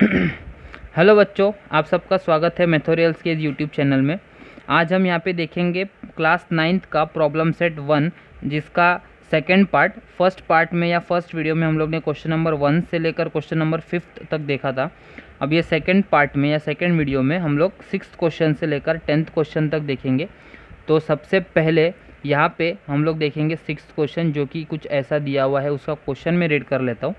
Hello बच्चों, आप सबका स्वागत है मैथोरियल्स के यूट्यूब चैनल में। आज हम यहाँ पे देखेंगे क्लास 9th का प्रॉब्लम सेट 1, जिसका सेकंड पार्ट। फर्स्ट पार्ट में या फर्स्ट वीडियो में हम लोग ने क्वेश्चन नंबर 1 से लेकर क्वेश्चन नंबर 5th तक देखा था। अब ये सेकंड पार्ट में या सेकंड वीडियो में हम लोग 6th क्वेश्चन से लेकर 10th क्वेश्चन तक देखेंगे। तो सबसे पहले यहाँ पे हम लोग देखेंगे 6th क्वेश्चन, जो कि कुछ ऐसा दिया हुआ है। उसका क्वेश्चन में रीड कर लेता हूँ।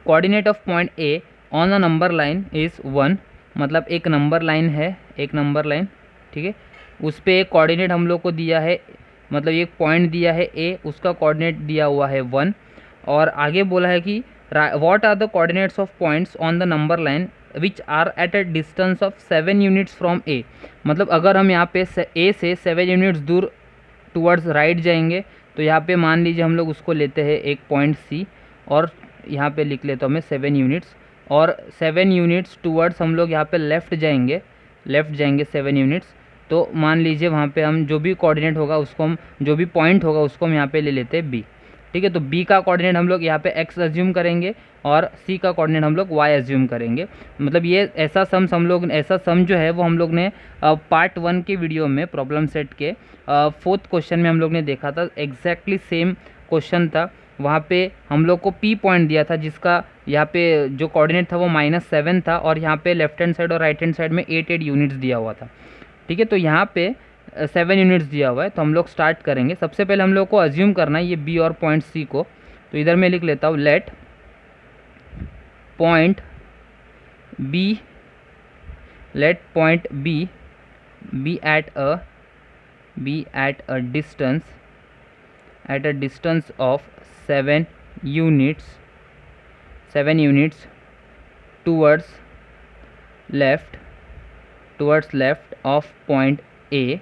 Coordinate of point A on a number line is 1, मतलब एक नंबर लाइन है, एक नंबर लाइन, ठीक है। उस पर एक कोऑर्डिनेट हम लोग को दिया है, मतलब एक पॉइंट दिया है ए, उसका कोऑर्डिनेट दिया हुआ है 1। और आगे बोला है कि what are the coordinates of points on the number line which are at a distance of 7 units from A. मतलब अगर हम यहाँ पे ए से 7 यूनिट्स दूर टूवर्ड्स राइट जाएंगे, तो यहाँ पे मान लीजिए हम लोग उसको लेते हैं एक पॉइंट सी, और यहाँ पे लिख लेता हूँ मैं 7 यूनिट्स, और 7 यूनिट्स टूवर्ड्स हम लोग यहाँ पे लेफ़्ट जाएंगे 7 यूनिट्स। तो मान लीजिए वहाँ पे हम जो भी कोऑर्डिनेट होगा उसको हम, जो भी पॉइंट होगा उसको हम यहाँ पे ले लेते हैं बी, ठीक है। तो बी का कोऑर्डिनेट हम लोग यहाँ पे एक्स अज्यूम करेंगे और सी का कोऑर्डिनेट हम लोग वाई अज्यूम करेंगे। मतलब ये ऐसा सम जो है वो हम लोग ने पार्ट 1 के वीडियो में प्रॉब्लम सेट के 4th क्वेश्चन में हम लोग ने देखा था। एग्जैक्टली सेम क्वेश्चन था। वहाँ पे हम लोग को पी पॉइंट दिया था, जिसका यहाँ पे जो कोऑर्डिनेट था वो -7 था, और यहाँ पे लेफ्ट हैंड साइड और राइट हैंड साइड में 8 यूनिट्स दिया हुआ था, ठीक है। तो यहाँ पे 7 यूनिट्स दिया हुआ है। तो हम लोग स्टार्ट करेंगे। सबसे पहले हम लोग को अज्यूम करना है ये बी और पॉइंट सी को। तो इधर मैं लिख लेता हूँ let point B be at a distance of 7 units towards left of point A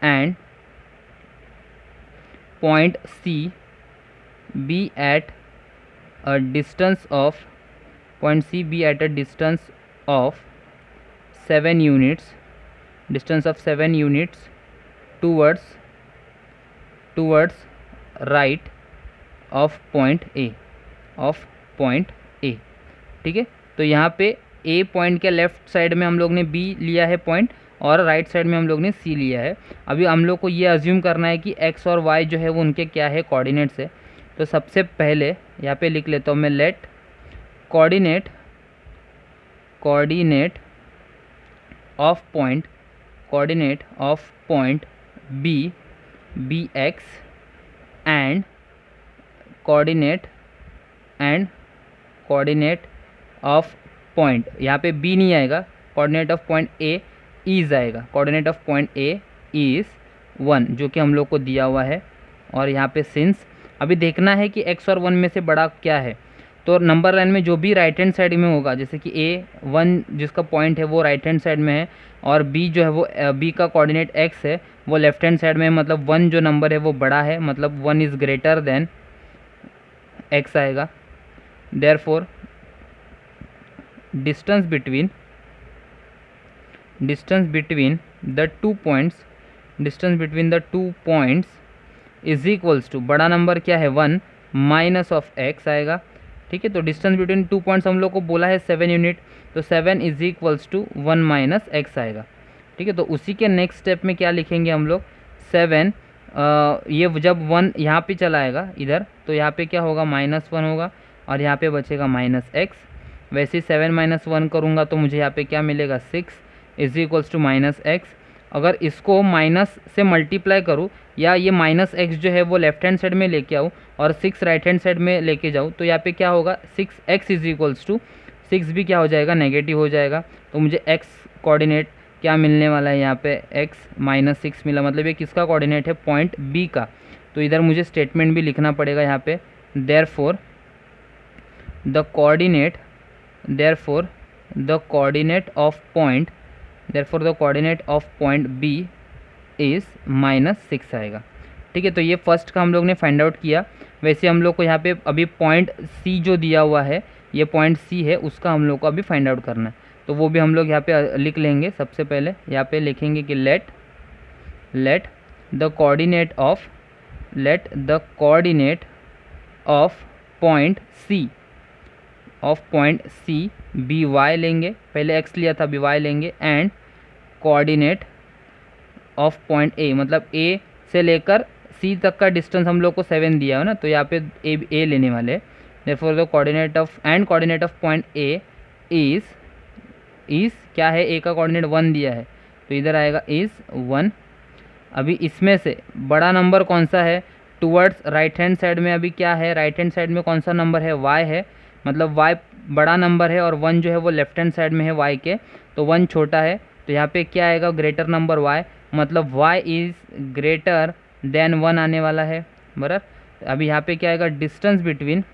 and point C be at a distance of 7 units towards right of point ए, ठीक है। तो यहाँ पे ए पॉइंट के लेफ्ट साइड में हम लोग ने बी लिया है पॉइंट, और राइट साइड में हम लोग ने सी लिया है। अभी हम लोग को ये अज्यूम करना है कि एक्स और वाई जो है वो उनके क्या है, कोऑर्डिनेट्स है। तो सबसे पहले यहाँ पे लिख लेता हूँ मैं let coordinate of point B X and coordinate of point, यहाँ पे बी नहीं आएगा, coordinate of point A is आएगा। Coordinate of point A is 1, जो कि हम लोग को दिया हुआ है। और यहाँ पे सिंस अभी देखना है कि x और 1 में से बड़ा क्या है। तो नंबर लाइन में जो भी राइट हैंड साइड में होगा, जैसे कि ए 1 जिसका पॉइंट है वो राइट हैंड साइड में है, और बी जो है वो बी का कोऑर्डिनेट x है वो लेफ्ट हैंड साइड में है। मतलब 1 जो नंबर है वो बड़ा है, मतलब 1 इज़ ग्रेटर देन x आएगा। Therefore distance between the two points is equals to, बड़ा नंबर क्या है 1 माइनस ऑफ x आएगा, ठीक है। तो डिस्टेंस बिटवीन 2 पॉइंट्स हम लोग को बोला है 7 यूनिट, तो 7 is equals to 1 minus x आएगा, ठीक है। तो उसी के नेक्स्ट स्टेप में क्या लिखेंगे हम लोग, 7 ये जब 1 यहाँ पे चला आएगा इधर, तो यहाँ पे क्या होगा, -1 होगा, और यहाँ पे बचेगा -x। वैसे 7 - 1 करूँगा तो मुझे यहाँ पे क्या मिलेगा, 6 इज इक्वल्स टू -x। अगर इसको माइनस से मल्टीप्लाई करूँ, या ये -x जो है वो लेफ्ट हैंड साइड में लेके आऊँ और 6 राइट हैंड साइड में लेके जाऊँ, तो यहाँ पे क्या होगा, 6x इज इक्वल्स टू 6 भी क्या हो जाएगा, नेगेटिव हो जाएगा। तो मुझे x कोऑर्डिनेट क्या मिलने वाला है, यहाँ पे x -6 मिला। मतलब ये किसका कोऑर्डिनेट है, पॉइंट बी का। तो इधर मुझे स्टेटमेंट भी लिखना पड़ेगा यहाँ पे, therefore the coordinate of point B is -6 आएगा, ठीक है। तो ये फर्स्ट का हम लोग ने फाइंड आउट किया। वैसे हम लोग को यहाँ पे अभी पॉइंट सी जो दिया हुआ है, ये पॉइंट सी है, उसका हम लोग को अभी फाइंड आउट करना है। तो वो भी हम लोग यहाँ पे लिख लेंगे। सबसे पहले यहाँ पे लिखेंगे कि let the coordinate of point C of point C be Y लेंगे, पहले एक्स लिया था, बी वाई लेंगे, and coordinate of point A, मतलब ए से लेकर सी तक का डिस्टेंस हम लोग को 7 दिया है ना, तो यहाँ पे ए लेने वाले। Therefore the coordinate of point A is क्या है, ए का कोऑर्डिनेट 1 दिया है, तो इधर आएगा इज़ 1। अभी इसमें से बड़ा नंबर कौन सा है, टुवर्ड्स राइट हैंड साइड में अभी क्या है, राइट हैंड साइड में कौन सा नंबर है, y है, मतलब y बड़ा नंबर है और 1 जो है वो लेफ्ट हैंड साइड में है y के, तो 1 छोटा है, तो यहाँ पे क्या आएगा, ग्रेटर नंबर y, मतलब y इज़ ग्रेटर देन 1 आने वाला है, बराबर। अभी यहाँ पे क्या आएगा, डिस्टेंस बिटवीन,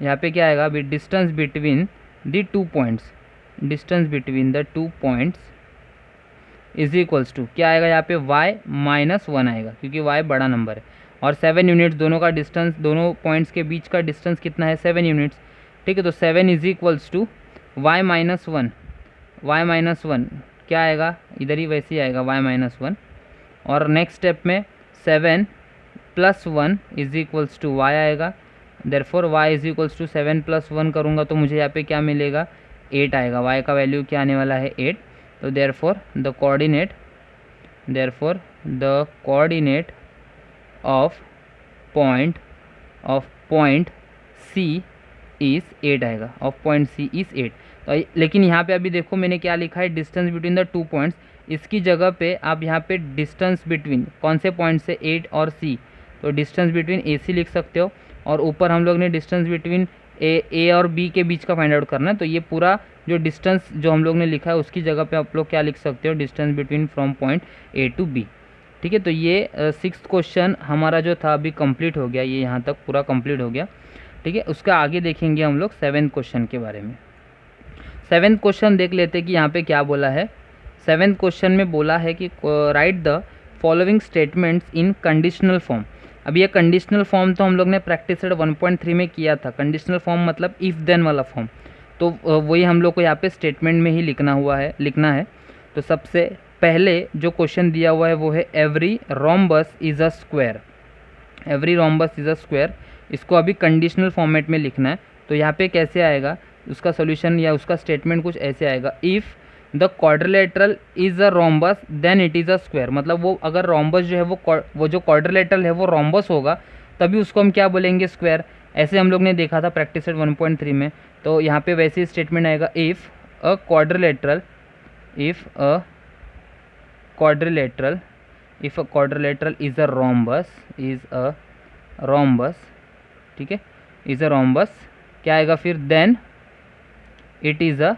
यहाँ पे क्या आएगा अभी, distance between the 2 points, distance between the 2 points is equals to क्या आएगा, यहाँ पे y माइनस 1 आएगा, क्योंकि y बड़ा नंबर है, और 7 यूनिट्स दोनों का डिस्टेंस, दोनों पॉइंट्स के बीच का डिस्टेंस कितना है, 7 यूनिट्स, ठीक है। तो 7 is equals to y minus 1, y minus 1 क्या आएगा, इधर ही वैसे ही आएगा y माइनस 1, और नेक्स्ट स्टेप में 7 plus 1 is equals to y आएगा। Therefore y is equals to 7 plus 1 करूँगा तो मुझे यहाँ पे क्या मिलेगा, 8 आएगा, y का वैल्यू क्या आने वाला है, 8। तो therefore the coordinate of point C is 8 आएगा, ऑफ पॉइंट सी इज़ 8। तो लेकिन यहाँ पे अभी देखो मैंने क्या लिखा है, डिस्टेंस बिटवीन द 2 पॉइंट्स, इसकी जगह पे आप यहाँ पे डिस्टेंस बिटवीन कौन से पॉइंट से, 8 और सी, तो डिस्टेंस बिटवीन ए सी लिख सकते हो, और ऊपर हम लोग ने डिस्टेंस बिटवीन ए और बी के बीच का फाइंड आउट करना है, तो ये पूरा जो डिस्टेंस जो हम लोग ने लिखा है उसकी जगह पे आप लोग क्या लिख सकते हो, distance between from point A to B, ठीक है। तो ये 6th क्वेश्चन हमारा जो था अभी कंप्लीट हो गया, ये यहाँ तक पूरा कंप्लीट हो गया, ठीक है। उसका आगे देखेंगे हम लोग 7th क्वेश्चन के बारे में। 7th क्वेश्चन देख लेते कि यहाँ पे क्या बोला है। 7th क्वेश्चन में बोला है कि right the following statements in conditional form. अब ये कंडीशनल फॉर्म तो हम लोग ने प्रैक्टिस 1.3 में किया था, कंडीशनल फॉर्म मतलब इफ़ देन वाला फॉर्म, तो वही हम लोग को यहाँ पे स्टेटमेंट में ही लिखना है। तो सबसे पहले जो क्वेश्चन दिया हुआ है वो है every rhombus is a square, every rhombus is a square, इसको अभी कंडीशनल फॉर्मेट में लिखना है। तो यहाँ पे कैसे आएगा उसका सोल्यूशन या उसका स्टेटमेंट कुछ ऐसे आएगा, if the quadrilateral is a rhombus then it is a square, मतलब वो अगर रोम्बस जो है वो जो क्वाड्रिलेटरल है वो रोम्बस होगा तभी उसको हम क्या बोलेंगे, स्क्वायर। ऐसे हम लोग ने देखा था प्रैक्टिस 1.3 में, तो यहाँ पे वैसे ही स्टेटमेंट आएगा, if a quadrilateral is a rhombus, ठीक है, इज़ अ रोम्बस, क्या आएगा फिर, then it is a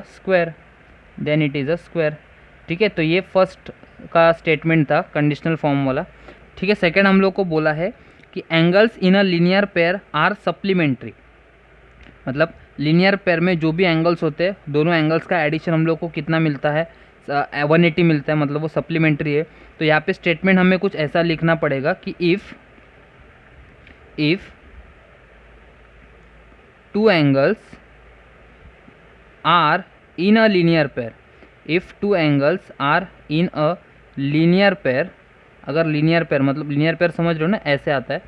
square, then it is a square, ठीक है। तो ये फर्स्ट का स्टेटमेंट था कंडीशनल फॉर्म वाला, ठीक है। सेकंड हम लोग को बोला है कि angles in a linear pair are supplementary, मतलब लीनियर पेयर में जो भी एंगल्स होते हैं दोनों एंगल्स का एडिशन हम लोग को कितना मिलता है, 180 मिलता है, मतलब वो सप्लीमेंट्री है। तो यहाँ पे स्टेटमेंट हमें कुछ ऐसा लिखना पड़ेगा कि if two angles are in a linear pair, if two angles are in a linear pair, अगर लीनियर पेयर मतलब लीनियर पेयर समझ रहे हो ना, ऐसे आता है,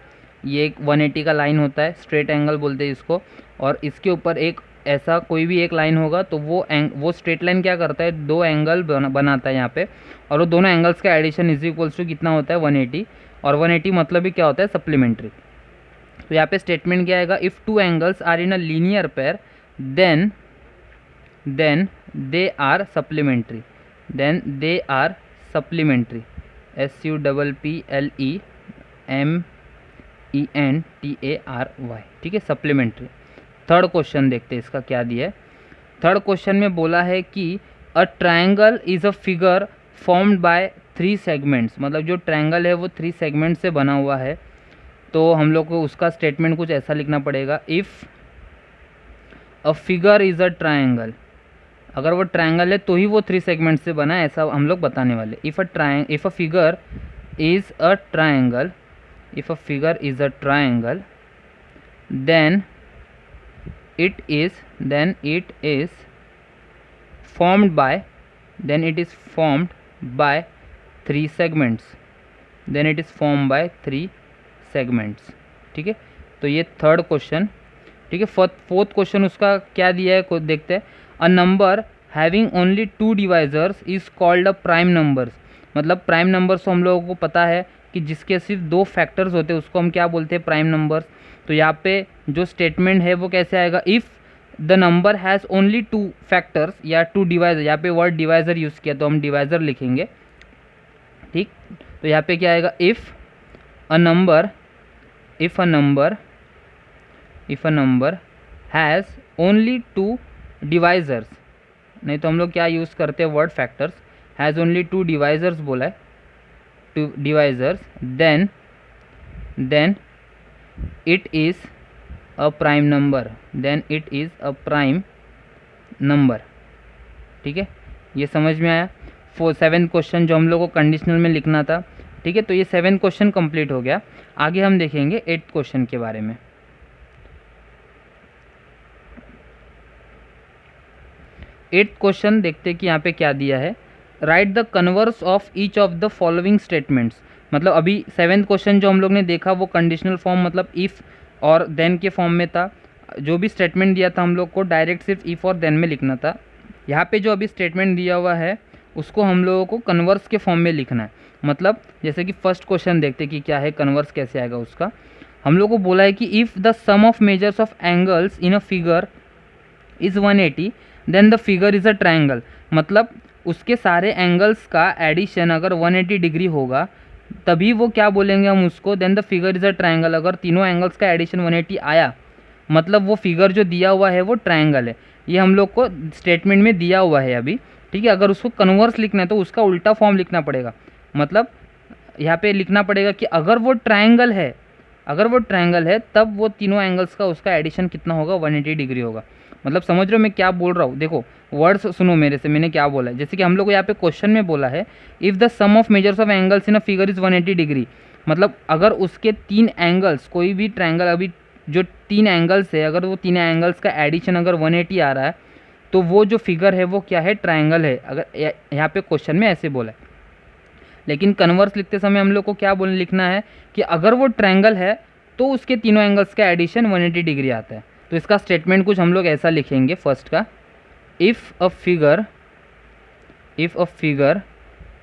ये एक 180 का लाइन होता है, स्ट्रेट एंगल बोलते हैं इसको, और इसके ऊपर एक ऐसा कोई भी एक लाइन होगा तो वो स्ट्रेट लाइन क्या करता है, दो एंगल बनाता है यहाँ पे, और वो दोनों एंगल्स का एडिशन इज इक्वल्स टू कितना होता है, 180, और 180 मतलब भी क्या होता है, सप्लीमेंट्री। तो यहाँ पे स्टेटमेंट क्या आएगा, if two angles are in a linear pair then they are supplementary, SUPPLEMENTARY, ठीक है, सप्लीमेंट्री। थर्ड क्वेश्चन देखते हैं इसका क्या दिया है। थर्ड क्वेश्चन में बोला है कि a triangle is a figure formed by 3 segments, मतलब जो ट्रायंगल है वो 3 सेगमेंट से बना हुआ है। तो हम लोग को उसका स्टेटमेंट कुछ ऐसा लिखना पड़ेगा, if a figure is a triangle, अगर वो ट्रायंगल है तो ही वो 3 सेगमेंट से बना है, ऐसा हम लोग बताने वाले। If a figure is a triangle, then it is formed by 3 segments, ठीक है। तो ये थर्ड क्वेश्चन ठीक है। फोर्थ क्वेश्चन उसका क्या दिया है को देखते हैं। A number having only 2 divisors is called a prime numbers. मतलब प्राइम नंबर्स तो हम लोगों को पता है कि जिसके सिर्फ 2 फैक्टर्स होते हैं उसको हम क्या बोलते हैं, प्राइम नंबर्स। तो यहाँ पे जो स्टेटमेंट है वो कैसे आएगा, if the number has only 2 factors या 2 डिवाइजर। यहाँ पे वर्ड डिवाइजर यूज़ किया तो हम डिवाइजर लिखेंगे, ठीक। तो यहाँ पे क्या आएगा, if a number has only 2 divisors, नहीं तो हम लोग क्या यूज़ करते हैं, word factors. Has only 2 divisors बोला है, 2 divisors, then it is a prime number, ठीक है। ये समझ में आया। 7th क्वेश्चन जो हम लोग को कंडीशनल में लिखना था, ठीक है। तो ये 7 क्वेश्चन कंप्लीट हो गया। आगे हम देखेंगे 8th क्वेश्चन के बारे में। 8th क्वेश्चन देखते हैं कि यहाँ पे क्या दिया है। Right the converse of each of the following statements. मतलब अभी 7th क्वेश्चन जो हम लोग ने देखा वो कंडीशनल फॉर्म मतलब इफ़ और देन के फॉर्म में था। जो भी स्टेटमेंट दिया था हम लोग को डायरेक्ट सिर्फ इफ़ और देन में लिखना था। यहाँ पे जो अभी स्टेटमेंट दिया हुआ है उसको हम लोगों को कन्वर्स के फॉर्म में लिखना है। मतलब जैसे कि फर्स्ट क्वेश्चन देखते कि क्या है, कन्वर्स कैसे आएगा उसका। हम लोग को बोला है कि if the sum of measures of angles in a figure is 180 then the figure is a triangle. मतलब उसके सारे एंगल्स का एडिशन अगर 180 डिग्री होगा तभी वो क्या बोलेंगे हम उसको, then the figure is a triangle. अगर तीनों एंगल्स का एडिशन 180 आया मतलब वो फिगर जो दिया हुआ है वो ट्रायंगल है। ये हम लोग को स्टेटमेंट में दिया हुआ है अभी, ठीक है। अगर उसको कन्वर्स लिखना है तो उसका उल्टा फॉर्म लिखना पड़ेगा। मतलब यहाँ पे लिखना पड़ेगा कि अगर वो ट्रायंगल है तब वो तीनों एंगल्स का उसका एडिशन कितना होगा, 180 डिग्री होगा। मतलब समझ रहे हो मैं क्या बोल रहा हूँ। देखो वर्ड्स सुनो मेरे से, मैंने क्या बोला है। जैसे कि हम लोग को यहाँ पे क्वेश्चन में बोला है if the sum of measures of angles in a figure is 180 degree. मतलब अगर उसके 3 एंगल्स, कोई भी ट्रायंगल, अभी जो 3 एंगल्स है, अगर वो 3 एंगल्स का एडिशन अगर 180 आ रहा है तो वो जो फिगर है वो क्या है, ट्रायंगल है। अगर यहाँ पे क्वेश्चन में ऐसे बोला है। लेकिन कन्वर्स लिखते समय हम लोग को क्या लिखना है कि अगर वो ट्रायंगल है तो उसके तीनों एंगल्स का एडिशन 180 डिग्री आता है। तो इसका स्टेटमेंट कुछ हम लोग ऐसा लिखेंगे। फर्स्ट का, if a figure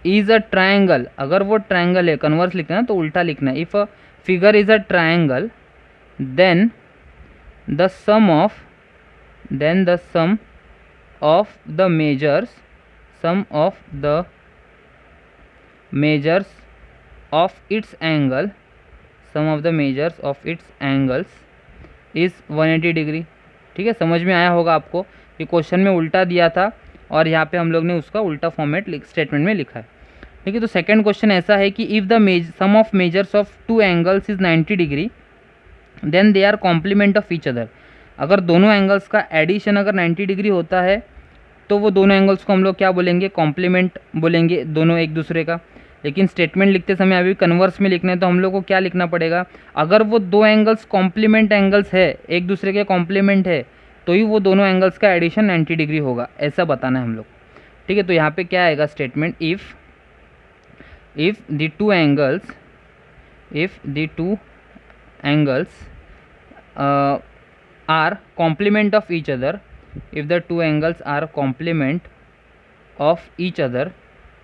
is a triangle, अगर वो ट्रायंगल है, कन्वर्स लिखना है तो उल्टा लिखना है। If a figure is a triangle then the sum of the measures of its angles is 180 degree. ठीक है, समझ में आया होगा आपको कि क्वेश्चन में उल्टा दिया था और यहाँ पे हम लोग ने उसका उल्टा फॉर्मेट स्टेटमेंट में लिखा है। ठीक है, तो सेकंड क्वेश्चन ऐसा है कि if the sum of measures of 2 angles is 90 degree then they are complement of each other. अगर दोनों एंगल्स का एडिशन अगर 90 डिग्री होता है तो वो दोनों एंगल्स को हम लोग क्या बोलेंगे, कॉम्प्लीमेंट बोलेंगे, दोनों एक दूसरे का। लेकिन स्टेटमेंट लिखते समय अभी कन्वर्स में लिखना है तो हम लोग को क्या लिखना पड़ेगा, अगर वो 2 एंगल्स कॉम्प्लीमेंट एंगल्स है, एक दूसरे के कॉम्प्लीमेंट है, तो ही वो दोनों एंगल्स का एडिशन 90 डिग्री होगा, ऐसा बताना है हम लोग। ठीक है, तो यहाँ पे क्या आएगा statement, if the two angles are complement of each other, if the two angles are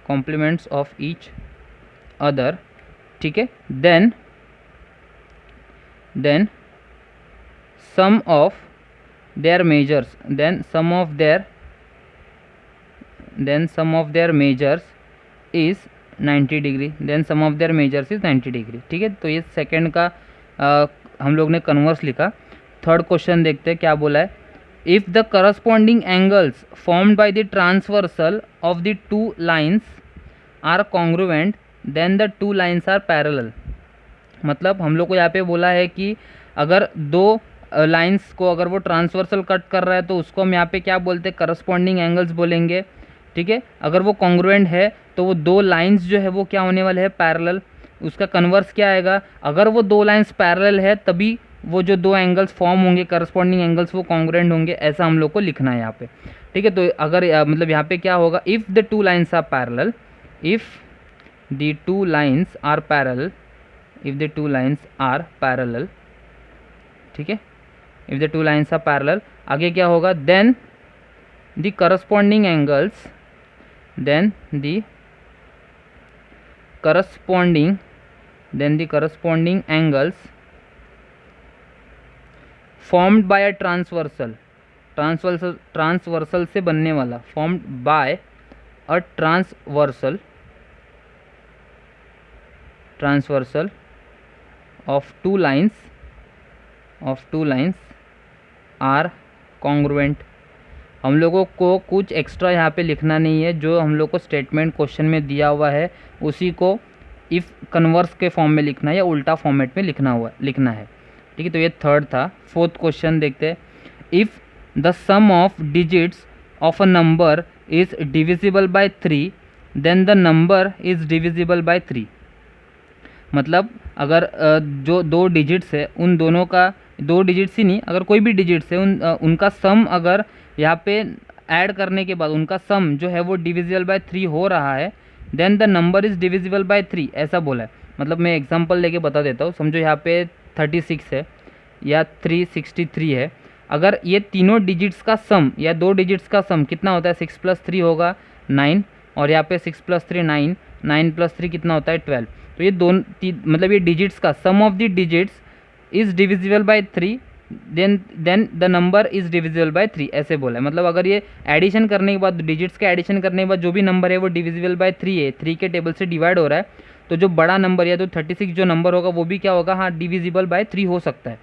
complements of each other, ठीक है, then sum of their measures is 90 degree, ठीक है। तो ये सेकंड का हम लोग ने कन्वर्स लिखा। थर्ड क्वेश्चन देखते हैं क्या बोला है, if the corresponding angles formed by the transversal of the two lines are congruent then the two lines are parallel। मतलब हम लोग को यहाँ पे बोला है कि अगर 2 लाइंस को अगर वो ट्रांसवर्सल कट कर रहा है तो उसको हम यहाँ पे क्या बोलते हैं, करस्पॉन्डिंग एंगल्स बोलेंगे। ठीक है, अगर वो कॉन्ग्रुएंट है तो वो 2 लाइंस जो है वो क्या होने वाले हैं, पैरेलल। उसका कन्वर्स क्या आएगा, अगर वो 2 लाइंस पैरेलल है तभी वो जो 2 एंगल्स फॉर्म होंगे, करस्पॉन्डिंग एंगल्स, वो कॉन्ग्रुएंट होंगे, ऐसा हम लोग को लिखना है यहाँ पे। ठीक है, तो अगर मतलब यहाँ पे क्या होगा, if the two lines are parallel, ठीक है, if the two lines are parallel, आगे क्या होगा, then the corresponding angles, then the corresponding angles formed by a transversal से बनने वाला, formed by a transversal of two lines are congruent. हम लोगों को कुछ एक्स्ट्रा यहाँ पे लिखना नहीं है, जो हम लोग को स्टेटमेंट क्वेश्चन में दिया हुआ है उसी को इफ़ कन्वर्स के फॉर्म में लिखना है या उल्टा फॉर्मेट में लिखना है। ठीक है, तो ये थर्ड था। फोर्थ क्वेश्चन देखते हैं, if the sum of digits of a number is divisible by 3 then the number is divisible by 3। मतलब अगर जो दो डिजिट्स है उन दोनों का, दो डिजिट्स ही नहीं, अगर कोई भी डिजिट्स है उनका सम अगर यहाँ पे ऐड करने के बाद उनका सम जो है वो डिविजिबल बाय 3 हो रहा है, then the number is divisible by 3, ऐसा बोला है। मतलब मैं एग्जांपल लेके बता देता हूँ। समझो यहाँ पे 36 है या 363 है, अगर ये तीनों डिजिट्स का सम या दो डिजिट्स का सम कितना होता है, 6 + 3 होगा 9, और यहाँ पे 6 + 3 9, 9 + 3 कितना होता है 12। तो ये मतलब ये डिजिट्स का sum of the digits is divisible by 3, then the number is divisible by 3, ऐसे बोला है। मतलब अगर ये एडिशन करने के बाद, डिजिट्स का एडिशन करने के बाद जो भी नंबर है वो डिविजिबल बाय 3 है, 3 के टेबल से डिवाइड हो रहा है, तो जो बड़ा नंबर या तो 36 जो नंबर होगा वो भी क्या होगा, हाँ, डिविजिबल बाय 3 हो सकता है।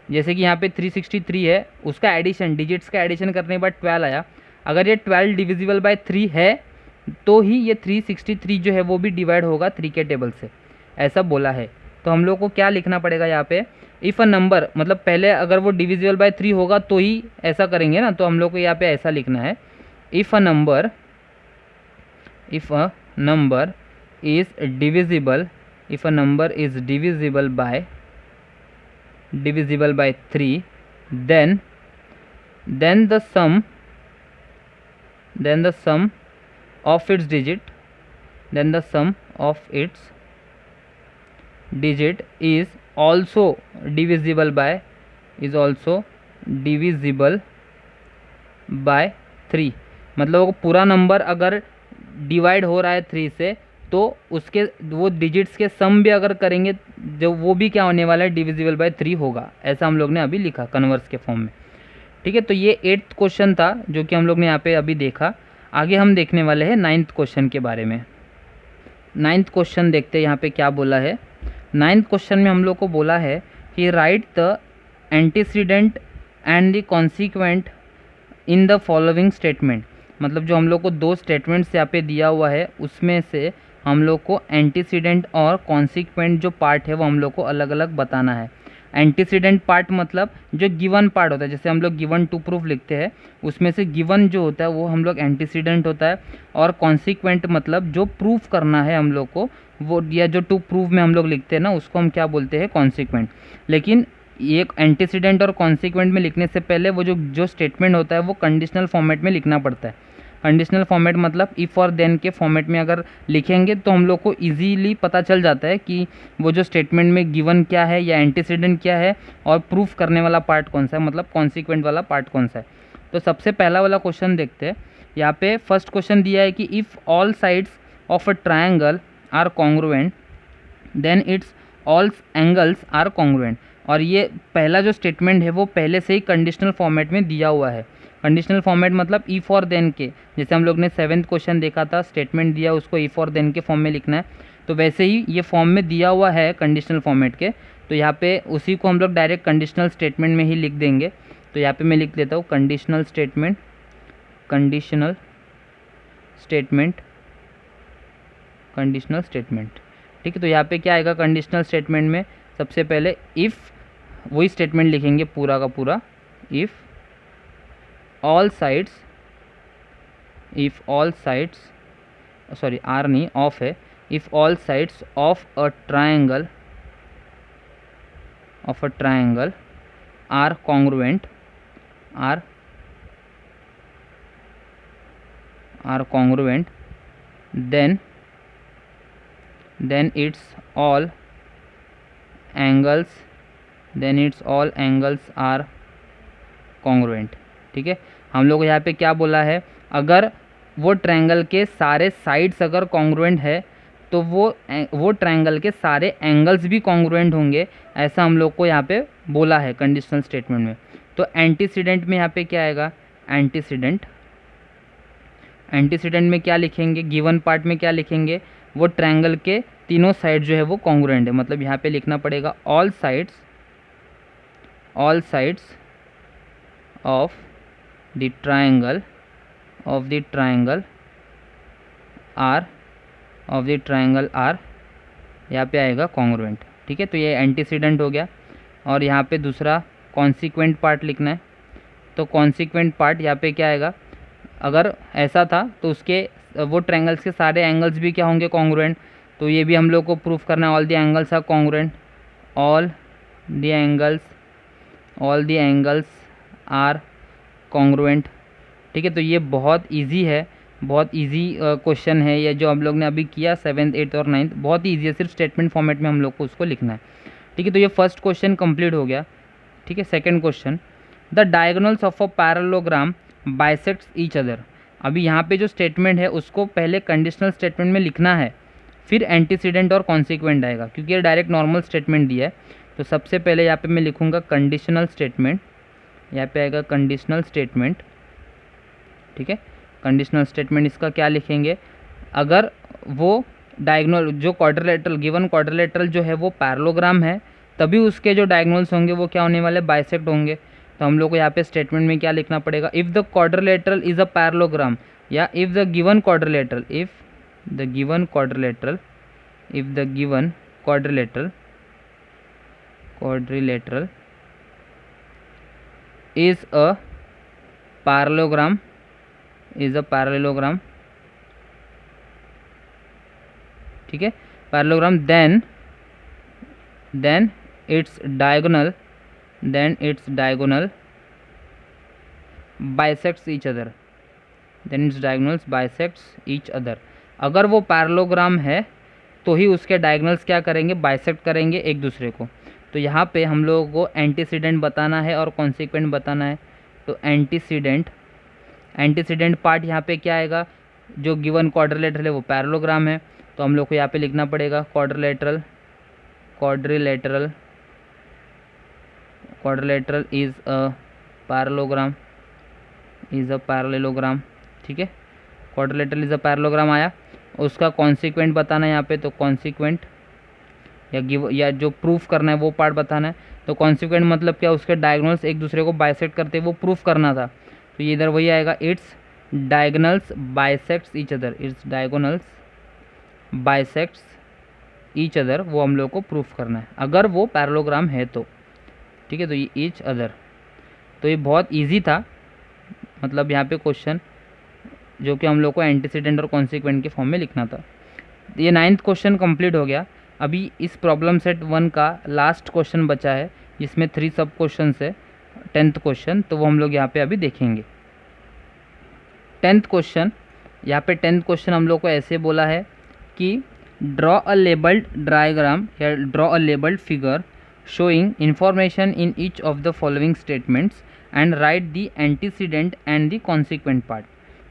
जैसे कि यहाँ पे 363 है, उसका एडिशन, डिजिट्स का एडिशन करने के बाद 12 आया, अगर ये 12 डिविजिबल बाय 3 है तो ही ये 363 जो है वो भी डिवाइड होगा 3 के टेबल से, ऐसा बोला है। तो हम लोग को क्या लिखना पड़ेगा यहाँ पे, इफ़ अ नंबर, मतलब पहले अगर वो डिविजिबल बाय 3 होगा तो ही ऐसा करेंगे ना, तो हम लोग को यहाँ पे ऐसा लिखना है, if a number is divisible, if a number is divisible by 3 then the sum of its digit is also divisible by 3। मतलब वो पूरा नंबर अगर डिवाइड हो रहा है 3 से, तो उसके वो डिजिट्स के सम भी अगर करेंगे जो वो भी क्या होने वाला है, डिविजिबल बाय 3 होगा, ऐसा हम लोग ने अभी लिखा कन्वर्स के फॉर्म में। ठीक है, तो ये 8th क्वेश्चन था जो कि हम लोग ने यहाँ पे अभी देखा। आगे हम देखने वाले हैं 9th क्वेश्चन के बारे में। 9th क्वेश्चन देखते हैं यहाँ पे क्या बोला है। 9th क्वेश्चन में हम लोग को बोला है कि right the antecedent and the consequent in the following statement. मतलब जो हम लोग को दो स्टेटमेंट्स यहाँ पे दिया हुआ है उसमें से हम लोग को एंटीसीडेंट और कॉन्सिक्वेंट जो पार्ट है वो हम लोग को अलग अलग बताना है। एंटीसीडेंट पार्ट मतलब जो गिवन पार्ट होता है, जैसे हम लोग गिवन टू प्रूफ लिखते हैं उसमें से गिवन जो होता है वो हम लोग एंटीसीडेंट होता है, और कॉन्सिक्वेंट मतलब जो प्रूफ करना है हम लोग को वो, या जो टू प्रूफ में हम लोग लिखते हैं ना उसको हम क्या बोलते हैं, कॉन्सिक्वेंट। लेकिन ये एंटीसीडेंट और कॉन्सिक्वेंट में लिखने से पहले वो जो स्टेटमेंट होता है वो कंडीशनल फॉर्मेट में लिखना पड़ता है। कंडीशनल फॉर्मेट मतलब इफ़ और देन के फॉर्मेट में अगर लिखेंगे तो हम लोग को इजीली पता चल जाता है कि वो जो स्टेटमेंट में गिवन क्या है या एंटीसीडेंट क्या है और प्रूफ करने वाला पार्ट कौन सा है, मतलब कॉन्सिक्वेंट वाला पार्ट कौन सा है। तो सबसे पहला वाला क्वेश्चन देखते हैं। यहाँ पे फर्स्ट क्वेश्चन दिया है कि if all sides of a triangle are congruent then its all angles are congruent. और ये पहला जो स्टेटमेंट है वो पहले से ही कंडीशनल फॉर्मेट में दिया हुआ है। कंडीशनल फॉर्मेट मतलब इफ़ और देन के, जैसे हम लोग ने 7th क्वेश्चन देखा था, स्टेटमेंट दिया उसको इफ़ और देन के फॉर्म में लिखना है, तो वैसे ही ये फॉर्म में दिया हुआ है कंडीशनल फॉर्मेट के। तो यहाँ पे उसी को हम लोग डायरेक्ट कंडीशनल स्टेटमेंट में ही लिख देंगे। तो यहाँ पे मैं लिख देता हूँ कंडीशनल स्टेटमेंट, ठीक है। तो यहाँ पे क्या आएगा कंडीशनल स्टेटमेंट में, सबसे पहले इफ़, वही स्टेटमेंट लिखेंगे पूरा का पूरा, if all sides, sorry are नहीं ऑफ है, if all sides of a triangle are congruent, then its all angles are congruent. ठीक है, हम लोग यहाँ पे क्या बोला है, अगर वो ट्रायंगल के सारे साइड्स अगर कॉन्ग्रुएंट है तो वो ट्रायंगल के सारे एंगल्स भी कॉन्ग्रुएंट होंगे, ऐसा हम लोग को यहाँ पे बोला है कंडीशनल स्टेटमेंट में। तो एंटीसीडेंट में यहाँ पे क्या आएगा, एंटीसीडेंट में क्या लिखेंगे, गिवन पार्ट में क्या लिखेंगे, वो ट्रायंगल के तीनों साइड जो है वो कॉन्ग्रुएंट है। मतलब यहाँ पे लिखना पड़ेगा all sides of the triangle are यहाँ पे आएगा कॉन्ग्रुएंट। ठीक है, तो ये एंटीसीडेंट हो गया। और यहाँ पे दूसरा कॉन्सिक्वेंट पार्ट लिखना है। तो कॉन्सिक्वेंट पार्ट यहाँ पे क्या आएगा, अगर ऐसा था तो उसके वो ट्रायंगल्स के सारे एंगल्स भी क्या होंगे, कॉन्ग्रुएंट। तो ये भी हम लोग को प्रूफ करना है, all the angles are congruent, all the angles are congruent. ठीक है, तो ये बहुत इजी है, बहुत इजी क्वेश्चन है ये जो हम लोग ने अभी किया 7th 8th और 9th, बहुत ईजी है, सिर्फ स्टेटमेंट फॉर्मेट में हम लोग को उसको लिखना है। ठीक है, तो ये फर्स्ट क्वेश्चन कंप्लीट हो गया। ठीक है, second question, the diagonals of a parallelogram bisects each other. अभी यहाँ पे जो स्टेटमेंट है उसको पहले कंडीशनल स्टेटमेंट में लिखना है, फिर एंटीसीडेंट और कॉन्सिक्वेंट आएगा, क्योंकि ये डायरेक्ट नॉर्मल स्टेटमेंट दिया है। तो सबसे पहले यहाँ पे मैं लिखूँगा कंडीशनल स्टेटमेंट, यहाँ पे आएगा कंडीशनल स्टेटमेंट। ठीक है, कंडीशनल स्टेटमेंट इसका क्या लिखेंगे, अगर वो डायगोनल जो क्वाड्रिलेटरल गिवन क्वाड्रिलेटरल जो है वो पैरेललोग्राम है, तभी उसके जो डायगोनल्स होंगे वो क्या होने वाले, बाइसेक्ट होंगे। तो हम लोग को यहाँ पे स्टेटमेंट में क्या लिखना पड़ेगा, if the quadrilateral is a parallelogram, या if the given quadrilateral is a parallelogram ठीक है, parallelogram, then its diagonal bisects each other. अगर वो पैरेललोग्राम है तो ही उसके डायगोनल्स क्या करेंगे, बाइसेक्ट करेंगे एक दूसरे को। तो यहाँ पे हम लोगों को एंटीसीडेंट बताना है और कॉन्सिक्वेंट बताना है। तो एंटीसीडेंट पार्ट यहाँ पे क्या आएगा, जो गिवन क्वाड्रिलेटरल है वो पैरेललोग्राम है, तो हम लोग को यहाँ पे लिखना पड़ेगा क्वाड्रिलेटरल इज अ पैरेललोग्राम। ठीक है, क्वाड्रिलेटरल इज अ पैरेललोग्राम आया। उसका कॉन्सिक्वेंट बताना है यहाँ पे, तो कॉन्सिक्वेंट या जो प्रूफ करना है वो पार्ट बताना है। तो कॉन्सिक्वेंट मतलब क्या, उसके डायगोनल्स एक दूसरे को बाइसेक्ट करते वो प्रूफ करना था, तो ये इधर वही आएगा, it's diagonals bisects each other, वो हम लोग को प्रूफ करना है अगर वो पैरेललोग्राम है तो। ठीक है, तो ये ईच अदर, तो ये बहुत इजी था, मतलब यहाँ पे क्वेश्चन जो कि हम लोग को एंटीसीडेंट और कॉन्सिक्वेंट के फॉर्म में लिखना था। ये 9th क्वेश्चन कंप्लीट हो गया। अभी इस प्रॉब्लम सेट 1 का लास्ट क्वेश्चन बचा है, जिसमें 3 सब क्वेश्चन है, 10th क्वेश्चन, तो वो हम लोग यहाँ पे अभी देखेंगे। 10th क्वेश्चन, यहाँ पे 10th क्वेश्चन हम लोग को ऐसे बोला है कि ड्रॉ अ लेबल्ड डायग्राम या draw a labelled figure showing information in each of the following statements and write the antecedent and the consequent part।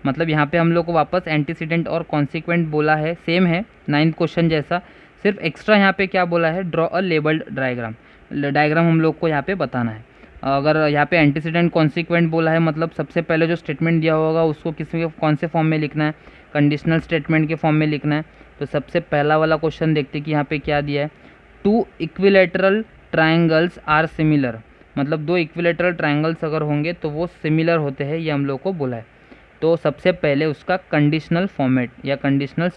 मतलब यहाँ पे हम लोग को वापस एंटीसीडेंट और कॉन्सिक्वेंट बोला है, सेम है 9th क्वेश्चन जैसा, सिर्फ एक्स्ट्रा यहाँ पे क्या बोला है, ड्रॉ अ लेबल्ड डायग्राम हम लोग को यहाँ पे बताना है। अगर यहाँ पे एंटीसीडेंट कॉन्सिक्वेंट बोला है, मतलब सबसे पहले जो स्टेटमेंट दिया होगा उसको कौन से फॉर्म में लिखना है, कंडीशनल स्टेटमेंट के फॉर्म में लिखना है। तो सबसे पहला वाला क्वेश्चन देखते कि यहाँ पे क्या दिया है, 2 इक्विलेटरल ट्रायंगल्स आर सिमिलर, मतलब 2 इक्विलेटरल ट्रायंगल्स अगर होंगे तो वो सिमिलर होते हैं, ये हम लोग को बोला है। तो सबसे पहले उसका कंडीशनल फॉर्मेट या कंडीशनल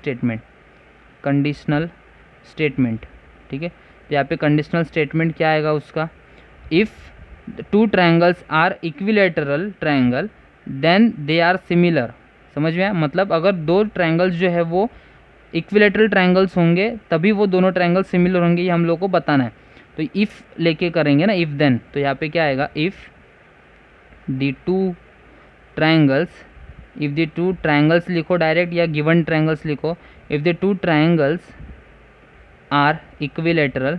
स्टेटमेंट, ठीक है। तो यहाँ पे कंडीशनल स्टेटमेंट क्या आएगा उसका, if 2 triangles are equilateral triangle then they are similar. समझ में आया, मतलब अगर 2 ट्रायंगल्स जो है वो इक्विलेटरल ट्रायंगल्स होंगे तभी वो दोनों ट्रायंगल सिमिलर होंगे, ये हम लोग को बताना है। तो इफ़ लेके करेंगे ना, इफ़ देन, तो यहाँ पे क्या आएगा, इफ़ द टू ट्रायंगल्स लिखो डायरेक्ट या गिवन ट्रायंगल्स लिखो, if the 2 triangles are equilateral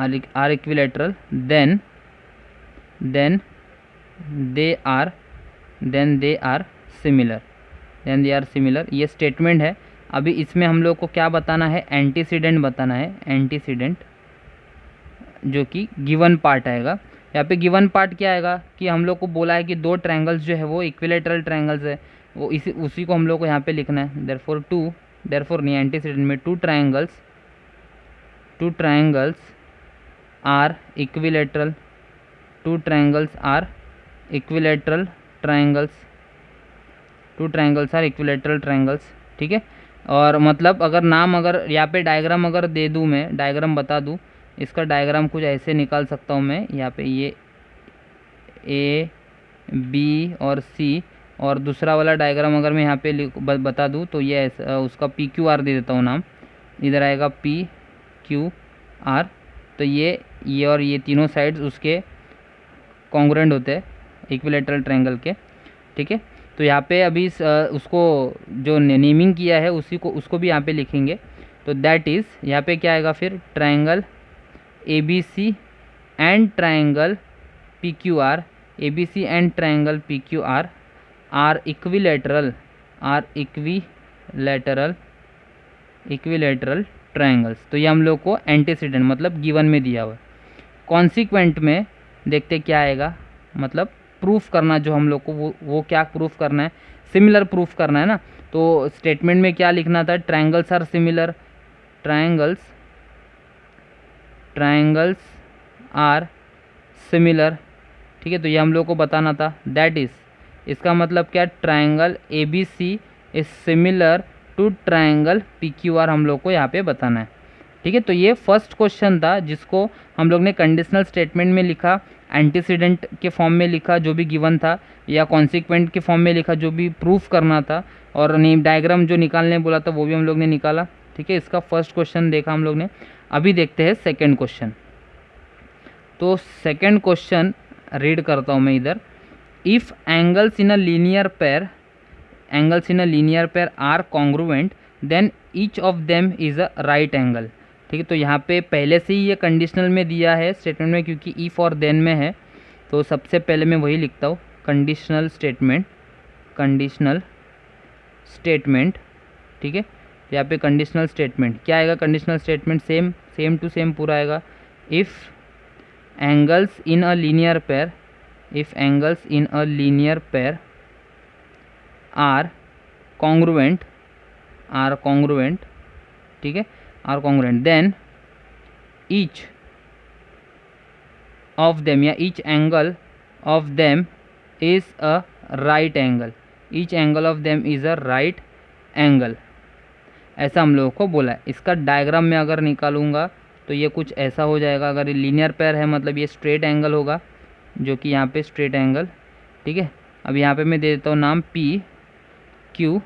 are equilateral, then they are similar, ये स्टेटमेंट है। अभी इसमें हम लोग को क्या बताना है, एंटीसीडेंट बताना है, एंटीसीडेंट जो कि गिवन पार्ट आएगा। यहाँ पे गिवन पार्ट क्या आएगा कि हम लोग को बोला है कि दो ट्रायंगल्स जो है वो इक्विलेटरल ट्रायंगल्स है, वो उसी को हम लोग को यहाँ पे लिखना है। देयरफॉर नहीं, एंटीसीडेंट में two triangles are equilateral, two triangles are equilateral triangles, ठीक है। और मतलब अगर यहाँ पे डायग्राम अगर दे दूँ, मैं डायग्राम बता दूँ, इसका डायग्राम कुछ ऐसे निकाल सकता हूँ मैं। यहाँ पे ये ए बी और सी, और दूसरा वाला डायग्राम अगर मैं यहाँ पे बता दूँ तो ये उसका पी क्यू आर दे देता हूँ नाम, इधर आएगा पी क्यू आर। तो ये और ये तीनों साइड्स उसके कॉन्ग्रुएंट होते हैं इक्विलेटरल ट्रायंगल के, ठीक है। तो यहाँ पे अभी उसको जो नेमिंग किया है उसको भी यहाँ पे लिखेंगे। तो दैट इज़ यहाँ पे क्या आएगा फिर, triangle A B C and triangle P Q R, A B C and triangle P Q R are equilateral triangles. तो ये हम लोग को एंटीसीडेंट मतलब गिवन में दिया हुआ है। कॉन्सिक्वेंट में देखते क्या आएगा, मतलब प्रूफ करना जो हम लोग को वो क्या प्रूफ करना है, सिमिलर प्रूफ करना है ना। तो स्टेटमेंट में क्या लिखना था, triangles are similar, triangles are similar, ठीक है। तो ये हम लोग को बताना था। दैट इज़ इसका मतलब क्या, triangle A B C is similar to triangle P Q R हम लोग को यहाँ पे बताना है, ठीक है। तो ये फर्स्ट क्वेश्चन था जिसको हम लोग ने कंडीशनल स्टेटमेंट में लिखा, एंटीसीडेंट के फॉर्म में लिखा जो भी गिवन था, या कॉन्सिक्वेंट के फॉर्म में लिखा जो भी प्रूफ करना था, और नेम डायग्राम जो निकालने बोला था वो भी हम लोग ने निकाला, ठीक है। इसका फर्स्ट क्वेश्चन देखा हम लोग ने। अभी देखते हैं सेकेंड क्वेश्चन। तो सेकेंड क्वेश्चन रीड करता हूँ मैं इधर। If angles in a linear pair are congruent then each of them is a right angle, ठीक है। तो यहाँ पे पहले से ही ये कंडीशनल में दिया है स्टेटमेंट में, क्योंकि इफ़ और देन में है, तो सबसे पहले मैं वही लिखता हूँ, कंडीशनल स्टेटमेंट, ठीक है। यहाँ पे कंडीशनल स्टेटमेंट क्या आएगा, conditional statement same to same पूरा आएगा। If angles in a linear pair are congruent, ठीक है, are congruent, then each of them या each angle of them is a right angle, each angle of them is a right angle, ऐसा हम लोगों को बोला है। इसका डायग्राम में अगर निकालूंगा तो ये कुछ ऐसा हो जाएगा। अगर ये लीनियर पेयर है मतलब ये स्ट्रेट एंगल होगा, जो कि यहाँ पे स्ट्रेट एंगल, ठीक है। अब यहाँ पे मैं दे देता हूँ नाम पी क्यू,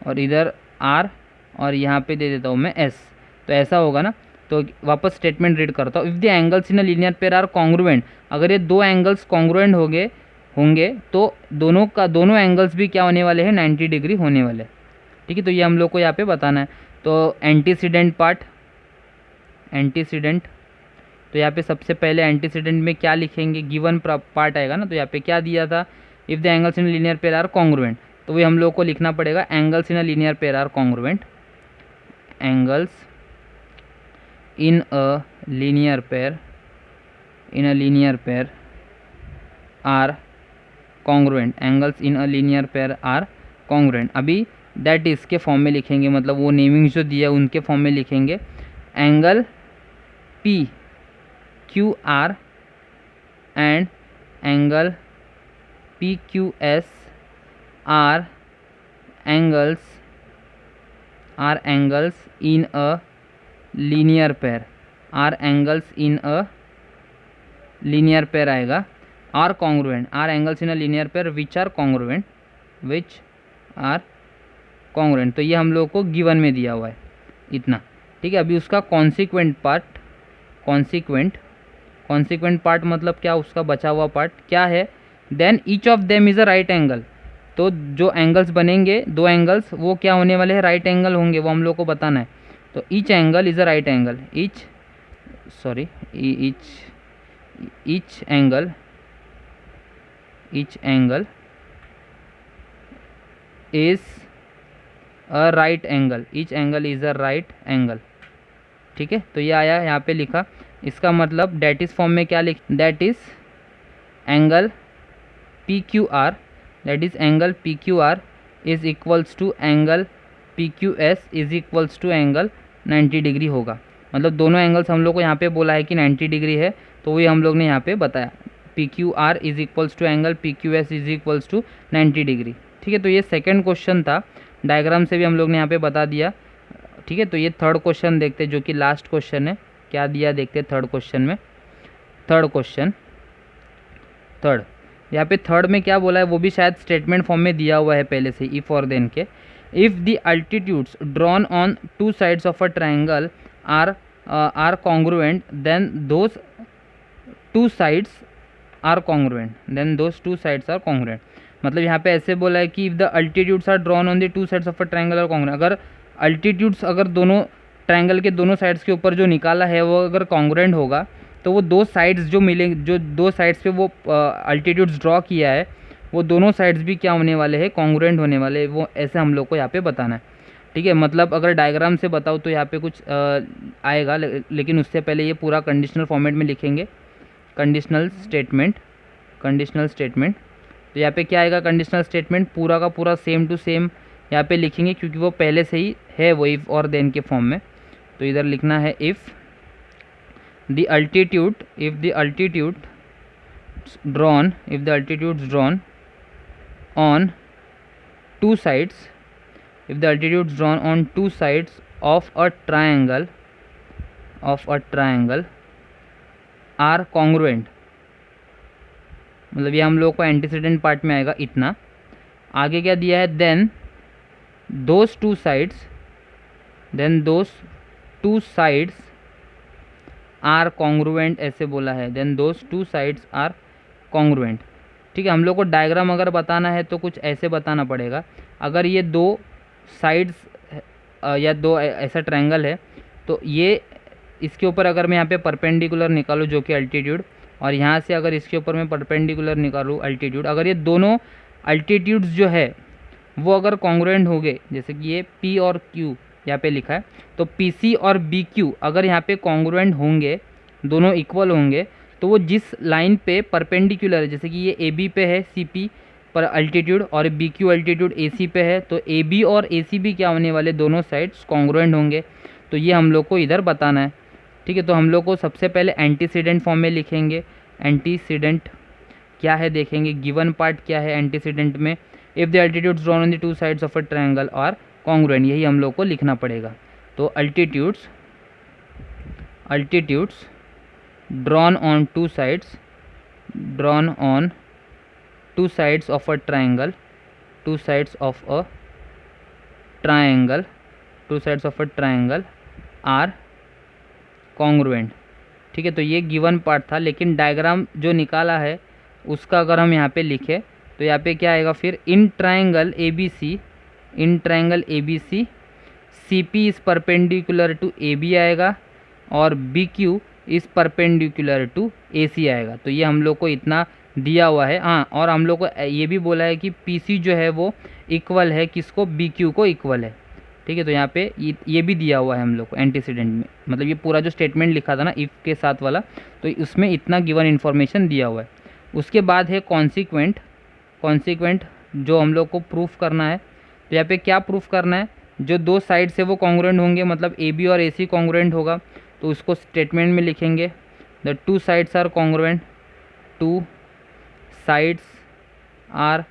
और इधर आर, और यहाँ पे दे देता हूँ मैं एस। तो ऐसा होगा ना। तो वापस स्टेटमेंट रीड करता हूँ। If the angles in a linear pair are congruent, अगर ये दो एंगल्स कॉन्ग्रुएंट होंगे तो दोनों एंगल्स भी क्या होने वाले हैं, 90 डिग्री होने वाले, ठीक है। तो ये हम लोग को यहाँ पे बताना है। तो एंटीसीडेंट, तो यहाँ पे सबसे पहले एंटीसीडेंट में क्या लिखेंगे, गिवन पार्ट आएगा ना। तो यहाँ पे क्या दिया था, if the angles in linear pair are congruent, तो वही हम लोग को लिखना पड़ेगा, angles in a linear pair are congruent, angles in a linear pair are congruent, angles in a linear pair are congruent. अभी दैट इज़ के form में लिखेंगे, मतलब वो नेमिंग जो दिया उनके फॉर्म में लिखेंगे। Angle P Q R and angle P Q S R angles in a linear pair, आएगा। Are congruent, are angles in a linear pair which are congruent, तो ये हम लोग को गिवन में दिया हुआ है इतना, ठीक है। अभी उसका कॉन्सिक्वेंट पार्ट मतलब क्या, उसका बचा हुआ पार्ट क्या है, then each of them is a right angle. तो जो एंगल्स बनेंगे, दो एंगल्स, वो क्या होने वाले हैं, राइट एंगल होंगे, वो हम लोग को बताना है। तो each angle is a right angle, each sorry, each angle is a right angle, each angle is a right angle। ठीक है, तो ये आया यहाँ पे लिखा। इसका मतलब डेट इज फॉर्म में क्या लिख, that is angle P Q R, that is angle P Q R is equals to angle P Q S is equals to angle 90 degree होगा। मतलब दोनों एंगल्स हम लोग को यहाँ पे बोला है कि 90 डिग्री है, तो वही हम लोग ने यहाँ पे बताया, P Q R is equals to angle P Q S is equals to 90 degree. ठीक है, तो ये सेकेंड क्वेश्चन था, डायग्राम से भी हम लोग ने यहाँ पे बता दिया। ठीक है, तो ये थर्ड क्वेश्चन देखते जो कि लास्ट क्वेश्चन है, क्या दिया देखते थर्ड क्वेश्चन में। थर्ड क्वेश्चन, थर्ड यहाँ पे थर्ड में क्या बोला है वो भी शायद स्टेटमेंट फॉर्म में दिया हुआ है पहले से, इफ और देन के। If the altitudes drawn on two sides of a triangle are congruent then those two sides are congruent, then those two sides are congruent. मतलब यहाँ पे ऐसे बोला है कि if the altitudes are drawn on the two sides of a triangle are congruent, अगर altitudes अगर दोनों ट्राइंगल के दोनों साइड्स के ऊपर जो निकाला है वो अगर कॉन्ग्रुएंट होगा, तो वो दो साइड्स जो मिलेंगे, जो दो साइड्स पे वो अल्टीट्यूड्स ड्रॉ किया है, वो दोनों साइड्स भी क्या होने वाले हैं, कॉन्ग्रुएंट होने वाले हैं। वो ऐसे हम लोग को यहाँ पे बताना है। ठीक है, मतलब अगर डायग्राम से बताओ तो यहाँ पे कुछ आएगा, लेकिन उससे पहले ये पूरा कंडीशनल फॉर्मेट में लिखेंगे, कंडीशनल स्टेटमेंट, कंडीशनल स्टेटमेंट। तो यहाँ पे क्या आएगा, कंडीशनल स्टेटमेंट पूरा का पूरा सेम टू सेम यहाँ पे लिखेंगे, क्योंकि वो पहले से ही है वो इफ और देन के फॉर्म में। तो इधर लिखना है if the altitudes drawn on two sides, if the altitudes drawn on two sides of a triangle are congruent, मतलब ये हम लोग को एंटीसीडेंट पार्ट में आएगा इतना। आगे क्या दिया है, then those two sides are congruent ऐसे बोला है, then those two sides are congruent. ठीक है, हम लोग को डायग्राम अगर बताना है तो कुछ ऐसे बताना पड़ेगा। अगर ये दो साइड्स या दो ऐसा ट्रायंगल है, तो ये इसके ऊपर अगर मैं यहाँ पे परपेंडिकुलर निकालूँ जो कि अल्टीट्यूड, और यहाँ से अगर इसके ऊपर मैं परपेंडिकुलर निकालूँ अल्टीट्यूड, अगर ये दोनों अल्टीट्यूड्स जो है वो अगर कॉन्ग्रुएंट हो गए, जैसे कि ये P और Q यहाँ पे लिखा है, तो PC और BQ अगर यहाँ पे कॉन्ग्रुएंट होंगे, दोनों इक्वल होंगे, तो वो जिस लाइन पे परपेंडिकुलर है, जैसे कि ये AB पे है CP पर अल्टीट्यूड और BQ अल्टीट्यूड AC पे है, तो AB और AC भी क्या होने वाले, दोनों साइड्स कॉन्ग्रुएंट होंगे। तो ये हम लोग को इधर बताना है। ठीक है, तो हम लोग को सबसे पहले एंटीसीडेंट फॉर्म में लिखेंगे। एंटीसीडेंट क्या है देखेंगे, गिवन पार्ट क्या है एंटीसीडेंट में, if the altitudes drawn on the two sides of a triangle are congruent, यही हम लोग को लिखना पड़ेगा। तो altitudes drawn on two sides of a triangle, two sides of a triangle are congruent. ठीक है, तो ये गिवन पार्ट था, लेकिन डायग्राम जो निकाला है उसका अगर हम यहाँ पे लिखें तो यहाँ पे क्या आएगा फिर, in triangle ABC CP is perpendicular to AB आएगा और BQ is perpendicular to AC आएगा। तो ये हम लोग को इतना दिया हुआ है। हाँ, और हम लोग को ये भी बोला है कि PC जो है वो इक्वल है किसको, BQ को इक्वल है। ठीक है, तो यहाँ पे ये भी दिया हुआ है हम लोग को एंटीसीडेंट में, मतलब ये पूरा जो स्टेटमेंट लिखा था ना इफ़ के साथ वाला, तो उसमें इतना गिवन इन्फॉर्मेशन दिया हुआ है। उसके बाद है कॉन्सिक्वेंट जो हम लोग को प्रूफ करना है। तो यहाँ पे क्या प्रूफ करना है, जो दो साइड से वो कॉन्ग्रुएंट होंगे, मतलब AB और AC कॉन्ग्रुएंट होगा, तो उसको स्टेटमेंट में लिखेंगे, the two sides are congruent, two sides are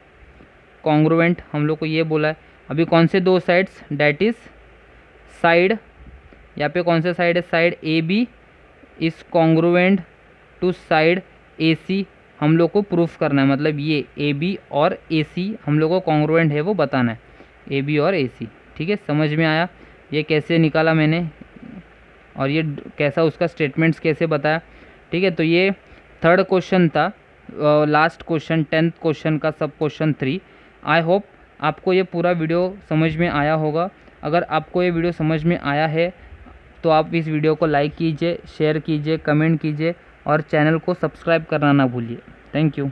congruent हम लोग को ये बोला है। अभी कौन से दो साइड्स, डैट इज़ साइड, यहाँ पे कौन से साइड है, side AB is congruent to side AC हम लोग को प्रूफ करना है। मतलब ये AB और AC हम लोग को कॉन्ग्रुएंट है वो बताना है, AB और AC। ठीक है, समझ में आया ये कैसे निकाला मैंने, और ये कैसा उसका स्टेटमेंट्स कैसे बताया। ठीक है, तो ये थर्ड क्वेश्चन था, लास्ट क्वेश्चन 10th क्वेश्चन का सब क्वेश्चन 3। आई होप आपको ये पूरा वीडियो समझ में आया होगा। अगर आपको ये वीडियो समझ में आया है तो आप इस वीडियो को लाइक कीजिए, शेयर कीजिए, कमेंट कीजिए और चैनल को सब्सक्राइब करना ना भूलिए। Thank you.